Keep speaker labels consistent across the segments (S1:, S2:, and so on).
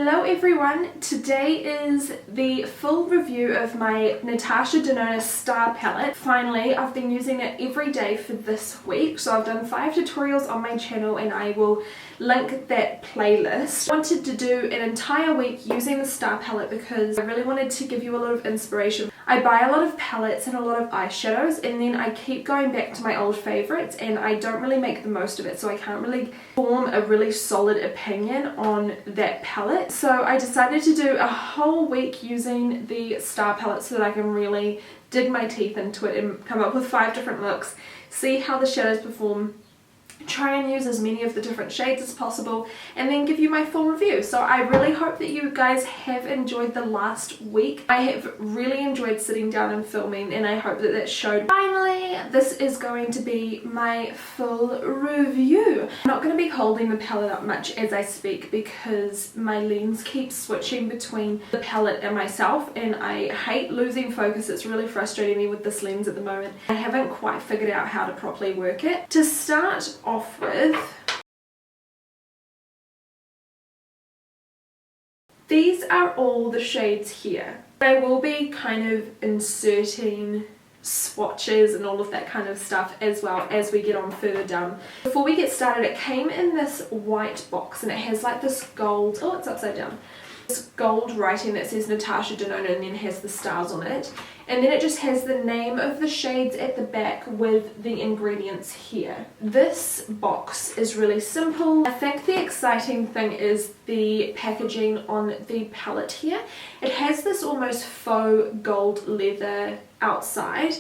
S1: Hello everyone, today is the full review of my Natasha Denona Star Palette. Finally, I've been using it every day for this week, so I've done 5 tutorials on my channel and I will link that playlist. I wanted to do an entire week using the Star Palette because I really wanted to give you a lot of inspiration. I buy a lot of palettes and a lot of eyeshadows and then I keep going back to my old favourites and I don't really make the most of it, so I can't really form a really solid opinion on that palette. So I decided to do a whole week using the Star Palette so that I can really dig my teeth into it and come up with 5 different looks, see how the shadows perform, try and use as many of the different shades as possible, and then give you my full review. So I really hope that you guys have enjoyed the last week. I have really enjoyed sitting down and filming and I hope that that showed. Finally, this is going to be my full review. I'm not going to be holding the palette up much as I speak because my lens keeps switching between the palette and myself and I hate losing focus. It's really frustrating me with this lens at the moment. I haven't quite figured out how to properly work it. To start off with, these are all the shades here. I will be kind of inserting swatches and all of that kind of stuff as well as we get on further down. Before we get started, it came in this white box and it has like this gold, oh it's upside down, this gold writing that says Natasha Denona and then has the stars on it, and then it just has the name of the shades at the back with the ingredients here. This box is really simple. I think the exciting thing is the packaging on the palette here. It has this almost faux gold leather outside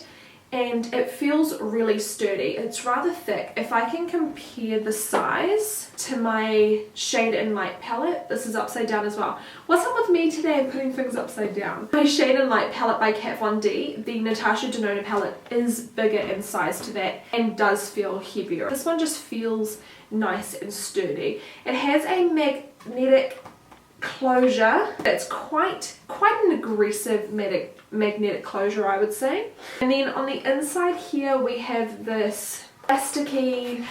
S1: and it feels really sturdy. It's rather thick. If I can compare the size to my Shade and Light palette, this is upside down as well. What's up with me today and putting things upside down? My Shade and Light palette by Kat Von D, the Natasha Denona palette, is bigger in size to that and does feel heavier. This one just feels nice and sturdy. It has a magnetic closure that's quite an aggressive magnetic closure, I would say. And then on the inside here we have this plasticky,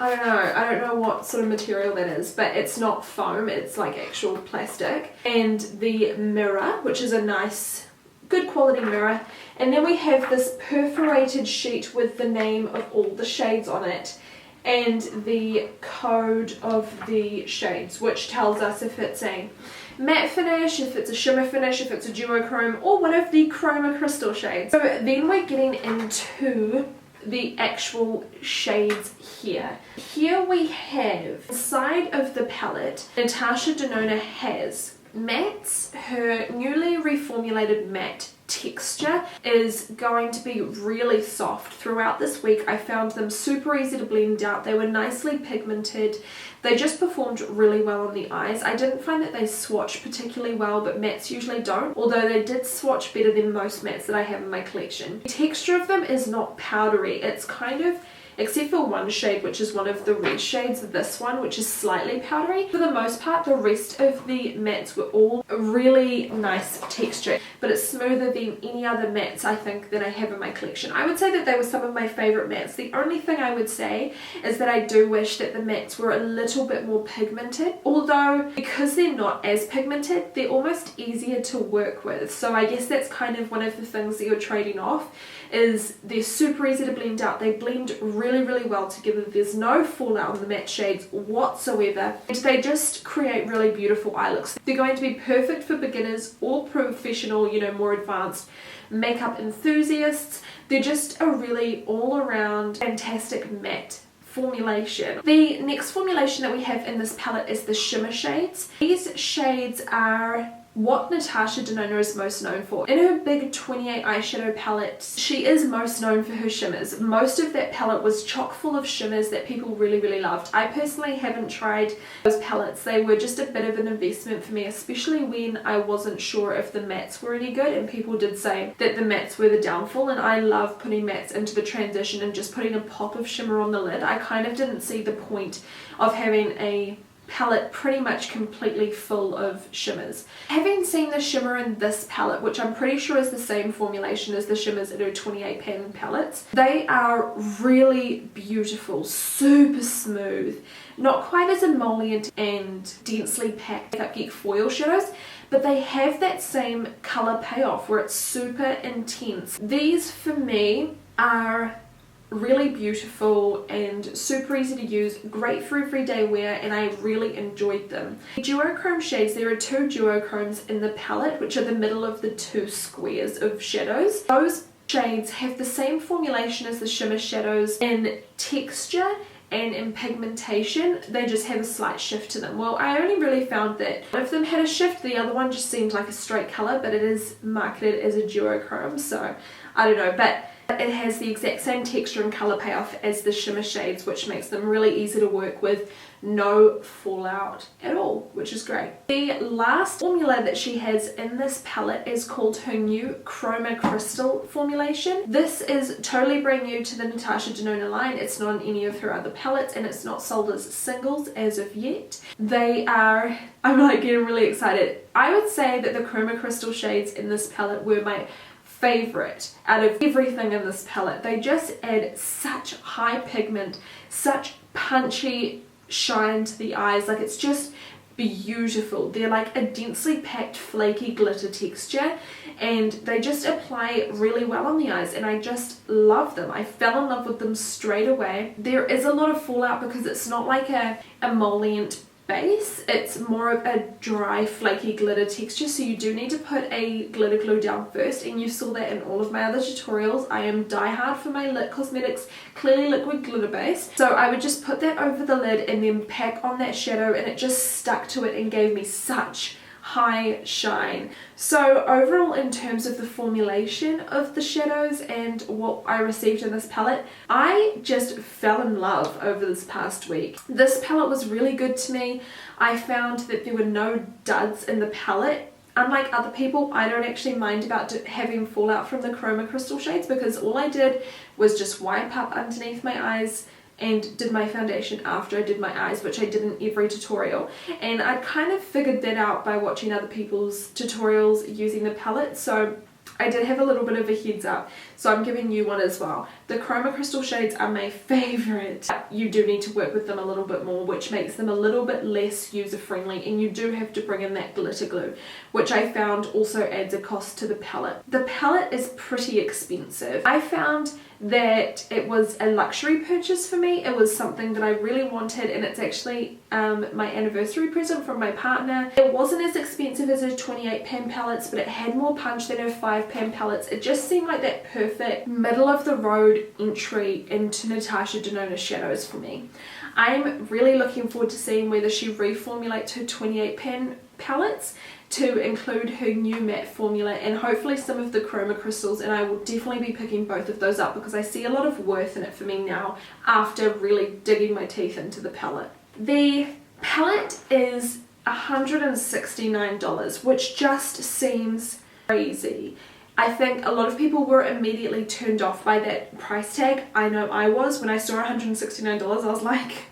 S1: I don't know what sort of material that is, but it's not foam, it's like actual plastic. And the mirror, which is a nice good quality mirror, and then we have this perforated sheet with the name of all the shades on it and the code of the shades, which tells us if it's a matte finish, if it's a shimmer finish, if it's a duochrome, or one of the chroma crystal shades. So then we're getting into the actual shades here. Here we have, inside of the palette, Natasha Denona has mattes. Her newly reformulated matte texture is going to be really soft. Throughout this week I found them super easy to blend out. They were nicely pigmented. They just performed really well on the eyes. I didn't find that they swatched particularly well, but mattes usually don't, although they did swatch better than most mattes that I have in my collection. The texture of them is not powdery. It's kind of, except for one shade which is one of the red shades, this one which is slightly powdery. For the most part the rest of the mattes were all really nice texture, but it's smoother than any other mattes I think that I have in my collection. I would say that they were some of my favourite mattes. The only thing I would say is that I do wish that the mattes were a little bit more pigmented, although because they're not as pigmented they're almost easier to work with. So I guess that's kind of one of the things that you're trading off, is they're super easy to blend out. They blend really well together. There's no fallout on the matte shades whatsoever, and they just create really beautiful eye looks. They're going to be perfect for beginners or professional, you know, more advanced makeup enthusiasts. They're just a really all-around fantastic matte formulation. The next formulation that we have in this palette is the shimmer shades. These shades are what Natasha Denona is most known for. In her big 28 eyeshadow palette, she is most known for her shimmers. Most of that palette was chock full of shimmers that people really loved. I personally haven't tried those palettes. They were just a bit of an investment for me, especially when I wasn't sure if the mattes were any good, and people did say that the mattes were the downfall, and I love putting mattes into the transition and just putting a pop of shimmer on the lid. I kind of didn't see the point of having a palette pretty much completely full of shimmers. Having seen the shimmer in this palette, which I'm pretty sure is the same formulation as the shimmers in her 28 pan palettes, they are really beautiful, super smooth, not quite as emollient and densely packed Makeup Geek foil shadows, but they have that same colour payoff where it's super intense. These for me are really beautiful and super easy to use, great for everyday wear, and I really enjoyed them. The duochrome shades, there are 2 duochromes in the palette, which are the middle of the 2 squares of shadows. Those shades have the same formulation as the shimmer shadows in texture and in pigmentation. They just have a slight shift to them. Well, I only really found that one of them had a shift, the other one just seemed like a straight colour, but it is marketed as a duochrome, so I don't know, but it has the exact same texture and colour payoff as the shimmer shades, which makes them really easy to work with, no fallout at all, which is great. The last formula that she has in this palette is called her new Chroma Crystal formulation. This is totally brand new to the Natasha Denona line. It's not in any of her other palettes, and it's not sold as singles as of yet. They are, I'm like getting really excited. I would say that the Chroma Crystal shades in this palette were my favorite out of everything in this palette. They just add such high pigment, such punchy shine to the eyes. Like, it's just beautiful. They're like a densely packed flaky glitter texture, and they just apply really well on the eyes, and I just love them. I fell in love with them straight away. There is a lot of fallout because it's not like a emollient base, it's more of a dry flaky glitter texture, so you do need to put a glitter glue down first, and you saw that in all of my other tutorials. I am diehard for my Lit Cosmetics Clearly Liquid Glitter Base, so I would just put that over the lid and then pack on that shadow, and it just stuck to it and gave me such high shine. So overall, in terms of the formulation of the shadows and what I received in this palette, I just fell in love over this past week. This palette was really good to me. I found that there were no duds in the palette. Unlike other people, I don't actually mind about having fallout from the Chroma Crystal shades, because all I did was just wipe up underneath my eyes and did my foundation after I did my eyes, which I did in every tutorial. And I kind of figured that out by watching other people's tutorials using the palette, so I did have a little bit of a heads up, so I'm giving you one as well. The Chroma Crystal shades are my favourite. You do need to work with them a little bit more, which makes them a little bit less user-friendly, and you do have to bring in that glitter glue, which I found also adds a cost to the palette. The palette is pretty expensive. I found that it was a luxury purchase for me. It was something that I really wanted, and it's actually my anniversary present from my partner. It wasn't as expensive as her 28 pan palettes, but it had more punch than her 5 pan palettes. It just seemed like that perfect middle of the road entry into Natasha Denona shadows for me. I'm really looking forward to seeing whether she reformulates her 28 pan palettes to include her new matte formula and hopefully some of the Chroma Crystals, and I will definitely be picking both of those up because I see a lot of worth in it for me now after really digging my teeth into the palette. The palette is $169, which just seems crazy. I think a lot of people were immediately turned off by that price tag. I know I was. When I saw $169, I was like...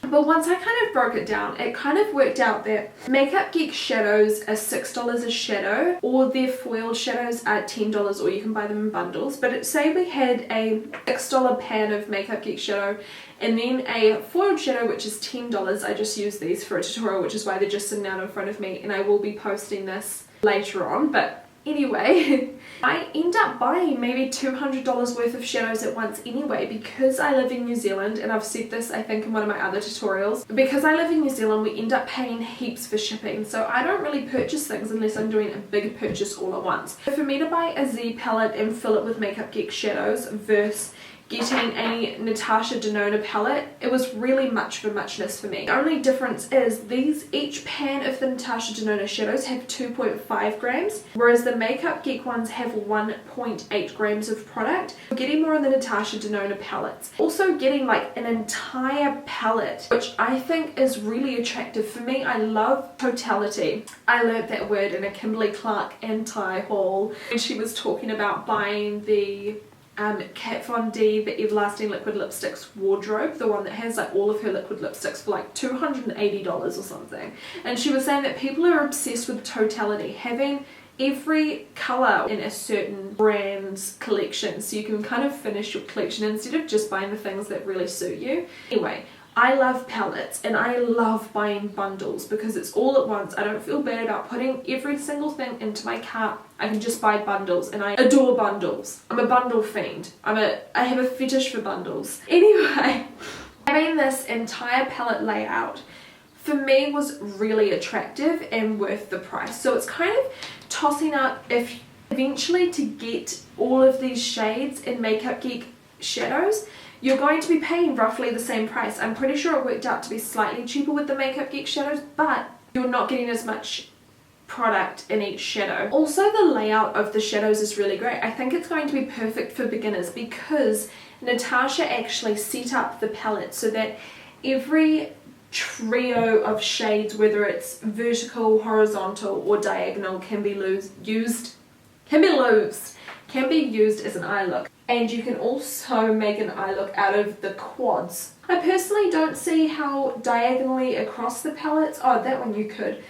S1: But once I kind of broke it down, it kind of worked out that Makeup Geek shadows are $6 a shadow, or their foiled shadows are $10, or you can buy them in bundles. But say we had a $6 pan of Makeup Geek shadow and then a foiled shadow, which is $10. I just used these for a tutorial, which is why they're just sitting out in front of me, and I will be posting this later on. But anyway, I end up buying maybe $200 worth of shadows at once anyway, because I live in New Zealand, and I've said this I think in one of my other tutorials. Because I live in New Zealand, we end up paying heaps for shipping, so I don't really purchase things unless I'm doing a big purchase all at once. So for me to buy a Z palette and fill it with Makeup Geek shadows versus getting a Natasha Denona palette, it was really much of a muchness for me. The only difference is each pan of the Natasha Denona shadows have 2.5 grams, whereas the Makeup Geek ones have 1.8 grams of product. I'm getting more on the Natasha Denona palettes. Also getting like an entire palette, which I think is really attractive for me. I love totality. I learned that word in a Kimberly Clark anti haul when she was talking about buying the Kat Von D, the Everlasting Liquid Lipsticks wardrobe, the one that has like all of her liquid lipsticks for like $280 or something. And she was saying that people are obsessed with totality, having every colour in a certain brand's collection, so you can kind of finish your collection instead of just buying the things that really suit you. Anyway, I love palettes and I love buying bundles because it's all at once. I don't feel bad about putting every single thing into my cart. I can just buy bundles and I adore bundles. I'm a bundle fiend. I have a fetish for bundles. Anyway, having this entire palette layout for me was really attractive and worth the price. So it's kind of tossing up if eventually to get all of these shades in Makeup Geek shadows, you're going to be paying roughly the same price. I'm pretty sure it worked out to be slightly cheaper with the Makeup Geek shadows, but you're not getting as much product in each shadow. Also, the layout of the shadows is really great. I think it's going to be perfect for beginners because Natasha actually set up the palette so that every trio of shades, whether it's vertical, horizontal or diagonal, can be used as an eye look. And you can also make an eye look out of the quads. I personally don't see how diagonally across the palettes, oh that one you could,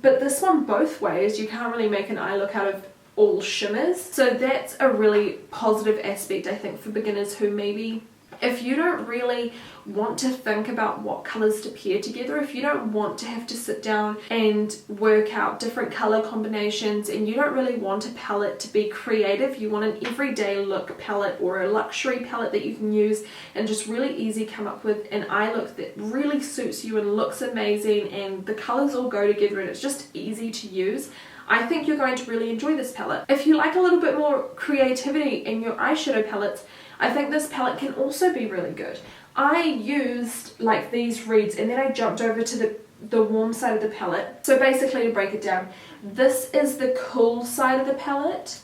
S1: but this one both ways you can't really make an eye look out of all shimmers. So that's a really positive aspect I think for beginners who maybe, if you don't really want to think about what colours to pair together, if you don't want to have to sit down and work out different colour combinations and you don't really want a palette to be creative, you want an everyday look palette or a luxury palette that you can use and just really easy come up with an eye look that really suits you and looks amazing and the colours all go together and it's just easy to use, I think you're going to really enjoy this palette. If you like a little bit more creativity in your eyeshadow palettes, I think this palette can also be really good. I used like these reeds and then I jumped over to the warm side of the palette. So basically, to break it down, this is the cool side of the palette,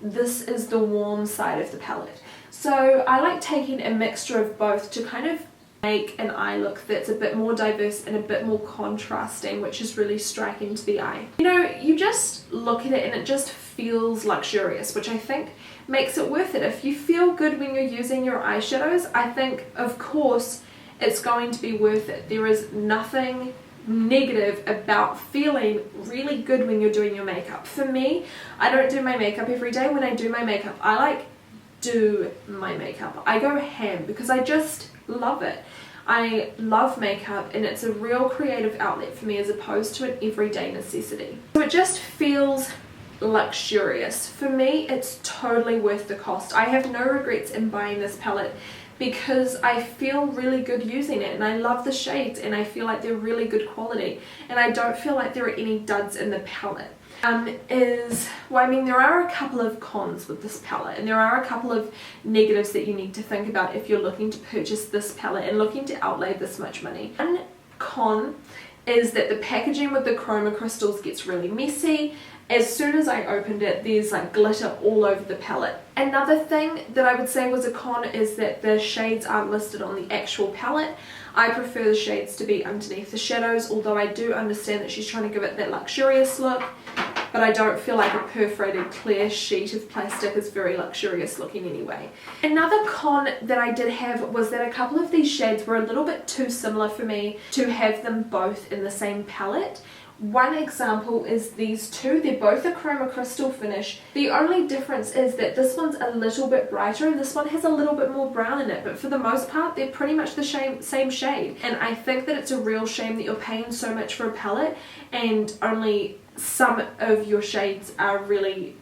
S1: this is the warm side of the palette. So I like taking a mixture of both to kind of make an eye look that's a bit more diverse and a bit more contrasting, which is really striking to the eye. You know, you just look at it and it just feels luxurious, which I think makes it worth it. If you feel good when you're using your eyeshadows, I think of course it's going to be worth it. There is nothing negative about feeling really good when you're doing your makeup. For me, I don't do my makeup every day. When I do my makeup, I do my makeup. I go ham because I just love it. I love makeup and it's a real creative outlet for me as opposed to an everyday necessity. So it just feels luxurious. For me, it's totally worth the cost. I have no regrets in buying this palette because I feel really good using it and I love the shades and I feel like they're really good quality and I don't feel like there are any duds in the palette. I mean, there are a couple of cons with this palette and there are a couple of negatives that you need to think about if you're looking to purchase this palette and looking to outlay this much money. One con is that the packaging with the chroma crystals gets really messy. As soon as I opened it, there's like glitter all over the palette. Another thing that I would say was a con is that the shades aren't listed on the actual palette. I prefer the shades to be underneath the shadows, although I do understand that she's trying to give it that luxurious look, but I don't feel like a perforated clear sheet of plastic is very luxurious looking anyway. Another con that I did have was that a couple of these shades were a little bit too similar for me to have them both in the same palette. One example is these two. They're both a chroma crystal finish. The only difference is that this one's a little bit brighter and this one has a little bit more brown in it, but for the most part they're pretty much the same shade. And I think that it's a real shame that you're paying so much for a palette and only some of your shades are really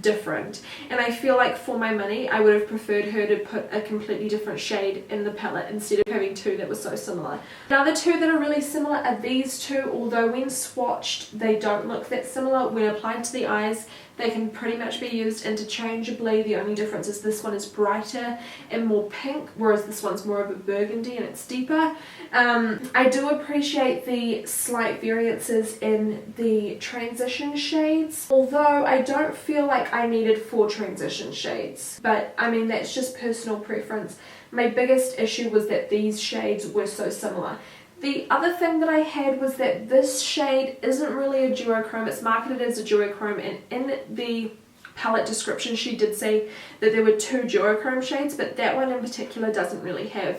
S1: different, and I feel like for my money I would have preferred her to put a completely different shade in the palette instead of having two that were so similar. Another two that are really similar are these two, although when swatched they don't look that similar. When applied to the eyes they can pretty much be used interchangeably. The only difference is this one is brighter and more pink, whereas this one's more of a burgundy and it's deeper. I do appreciate the slight variances in the transition shades, although I don't feel like I needed 4 transition shades, but I mean that's just personal preference. My biggest issue was that these shades were so similar. The other thing that I had was that this shade isn't really a duochrome. It's marketed as a duochrome, and in the palette description she did say that there were 2 duochrome shades, but that one in particular doesn't really have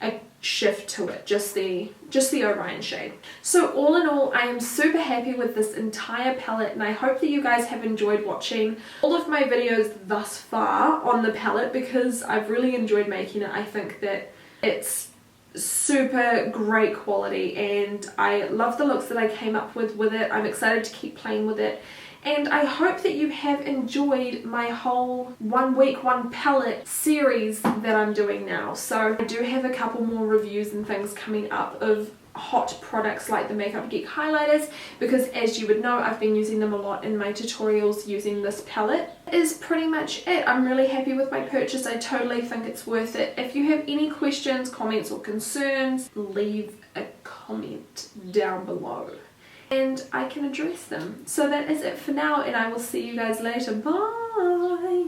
S1: a shift to it, just the Orion shade. So all in all, I am super happy with this entire palette, and I hope that you guys have enjoyed watching all of my videos thus far on the palette, because I've really enjoyed making it. I think that it's super great quality and I love the looks that I came up with it. I'm excited to keep playing with it, and I hope that you have enjoyed my whole 1 week 1 palette series that I'm doing now. So I do have a couple more reviews and things coming up of hot products like the Makeup Geek highlighters, because as you would know, I've been using them a lot in my tutorials using this palette. That is pretty much it. I'm really happy with my purchase. I totally think it's worth it. If you have any questions, comments or concerns, leave a comment down below and I can address them. So that is it for now, and I will see you guys later. Bye!